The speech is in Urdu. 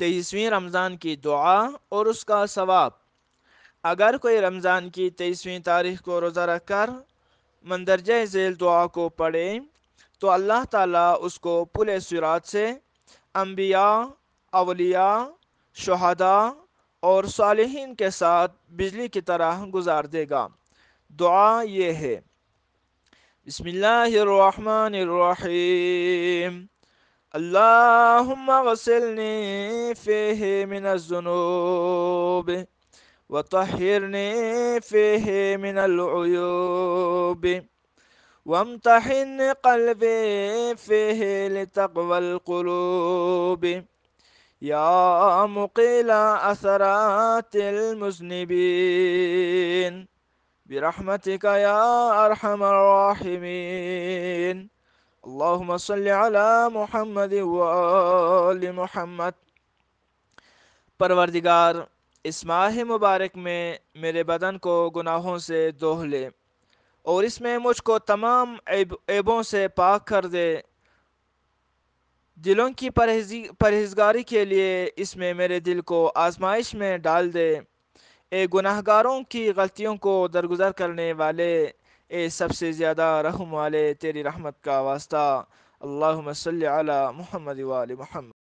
23ویں رمضان کی دعا اور اس کا ثواب۔ اگر کوئی رمضان کی 23ویں تاریخ کو روزہ رکھ کر مندرجہ ذیل دعا کو پڑھے تو اللہ تعالیٰ اس کو پل صراط سے انبیاء، اولیاء، شہداء اور صالحین کے ساتھ بجلی کی طرح گزار دے گا۔ دعا یہ ہے: بسم اللہ الرحمن الرحیم، اللہم غسلنی فیہ من الذنوب وطہرنی فیہ من العیوب وامتحن قلبی فیہ لتقوی القلوب یا مقیل اثرات المذنبین برحمتک یا ارحم الراحمین۔ اللہم صلی علی محمد وآل محمد۔ پروردگار، اس ماہ مبارک میں میرے بدن کو گناہوں سے دھو لے اور اس میں مجھ کو تمام عیبوں سے پاک کر دے۔ دلوں کی پرہیزگاری کے لیے اس میں میرے دل کو آزمائش میں ڈال دے۔ اے گناہ گاروں کی غلطیوں کو درگزر کرنے والے، اے سب سے زیادہ رحم والے، تیری رحمت کا واسطہ۔ اللہم صلی علی محمد وآل محمد۔